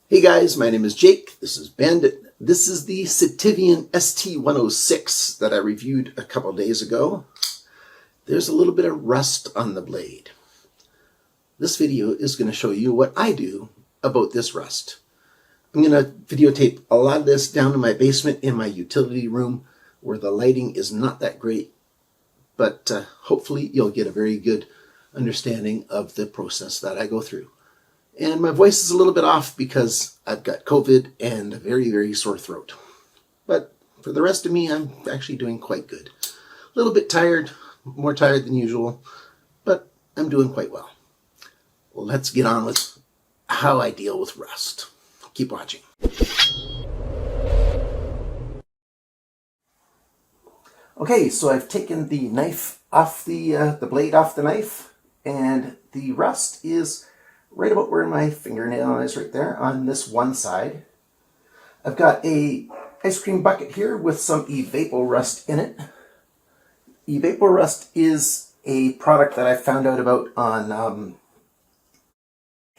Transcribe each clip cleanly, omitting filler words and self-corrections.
Hey guys, my name is Jake. This is Bandit. This is the Citivian ST106 that I reviewed a couple days ago. There's a little bit of rust on the blade. This video is going to show you what I do about this rust. I'm going to videotape a lot of this down in my basement in my utility room where the lighting is not that great, but hopefully you'll get a very good understanding of the process that I go through. And my voice is a little bit off because I've got COVID and a very, very sore throat. But for the rest of me, I'm actually doing quite good. A little bit tired, more tired than usual, but I'm doing quite well. Well, let's get on with how I deal with rust. Keep watching. Okay, so I've taken the knife off the blade off the knife, and the rust is right about where my fingernail is, right there on this one side. I've got a ice cream bucket here with some EVAPO-RUST in it. EVAPO-RUST is a product that I found out about on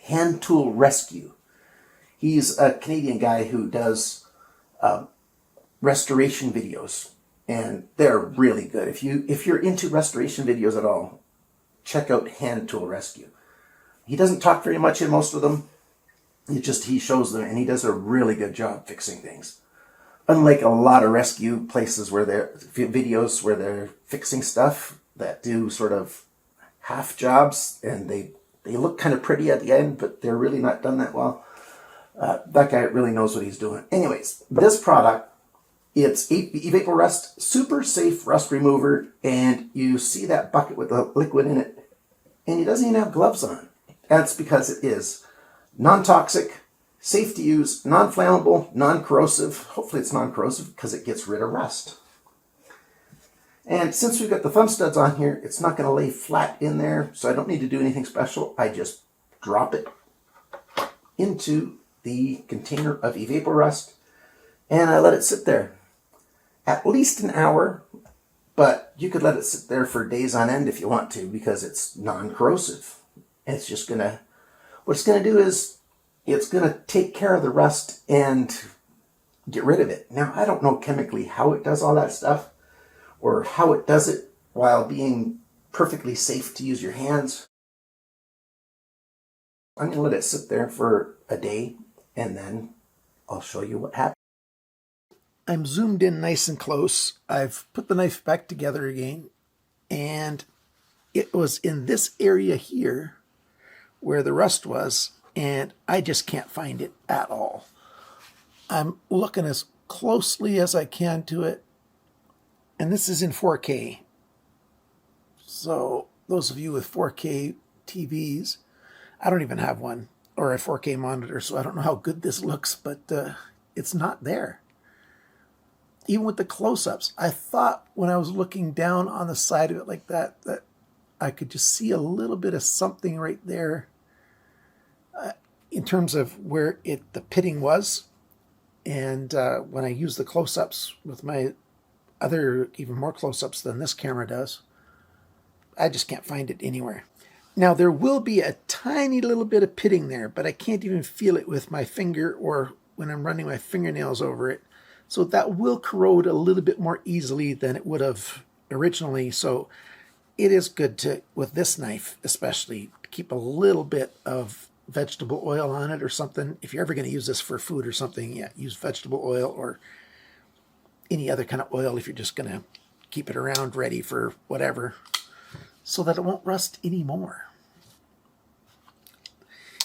Hand Tool Rescue. He's a Canadian guy who does restoration videos, and they're really good. If you're into restoration videos at all, check out Hand Tool Rescue. He doesn't talk very much in most of them. He shows them, and he does a really good job fixing things. Unlike a lot of rescue places where videos where they're fixing stuff that do sort of half jobs, and they look kind of pretty at the end, but they're really not done that well. That guy really knows what he's doing. Anyways, this product, it's EVAPO-RUST, super safe rust remover, and you see that bucket with the liquid in it, and he doesn't even have gloves on. That's because it is non-toxic, safe to use, non-flammable, non-corrosive. Hopefully it's non-corrosive because it gets rid of rust. And since we've got the thumb studs on here, it's not going to lay flat in there, so I don't need to do anything special. I just drop it into the container of EVAPO-RUST, and I let it sit there at least an hour, but you could let it sit there for days on end if you want to, because it's non-corrosive. It's just gonna, what it's gonna do is, it's gonna take care of the rust and get rid of it. Now, I don't know chemically how it does all that stuff, or how it does it while being perfectly safe to use your hands. I'm gonna let it sit there for a day, and then I'll show you what happens. I'm zoomed in nice and close. I've put the knife back together again, and it was in this area here where the rust was, and I just can't find it at all. I'm looking as closely as I can to it, and this is in 4K. So those of you with 4K TVs, I don't even have one, or a 4K monitor, so I don't know how good this looks, but it's not there. Even with the close-ups, I thought when I was looking down on the side of it like that, that I could just see a little bit of something right there in terms of where the pitting was. And when I use the close-ups with my other, even more close-ups than this camera does, I just can't find it anywhere. Now, there will be a tiny little bit of pitting there, but I can't even feel it with my finger or when I'm running my fingernails over it. So that will corrode a little bit more easily than it would have originally. So it is good to, with this knife especially, keep a little bit of vegetable oil on it or something. If you're ever going to use this for food or something, yeah, use vegetable oil or any other kind of oil if you're just going to keep it around ready for whatever, so that it won't rust anymore.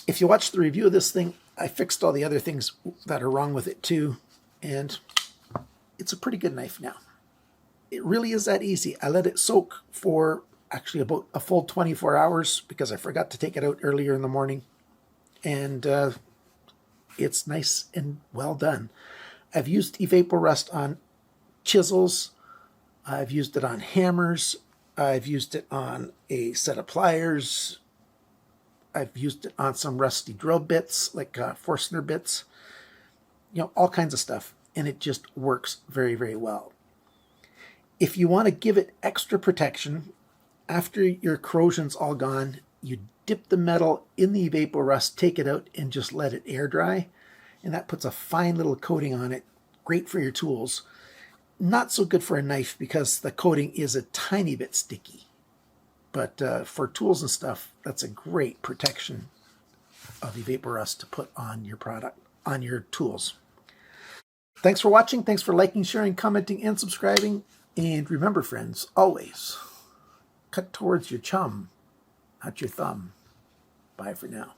If you watch the review of this thing, I fixed all the other things that are wrong with it too, and it's a pretty good knife now. It really is that easy. I let it soak for actually about a full 24 hours because I forgot to take it out earlier in the morning. And it's nice and well done. I've used EVAPO-RUST on chisels. I've used it on hammers. I've used it on a set of pliers. I've used it on some rusty drill bits, like Forstner bits. You know, all kinds of stuff. And it just works very, very well. If you want to give it extra protection, after your corrosion's all gone, you dip the metal in the EVAPO-RUST, take it out, and just let it air dry. and that puts a fine little coating on it. Great for your tools. Not so good for a knife because the coating is a tiny bit sticky. But for tools and stuff, that's a great protection of EVAPO-RUST to put on your product, on your tools. Thanks for watching. Thanks for liking, sharing, commenting, and subscribing. And remember, friends, always cut towards your chum, not your thumb. Bye for now.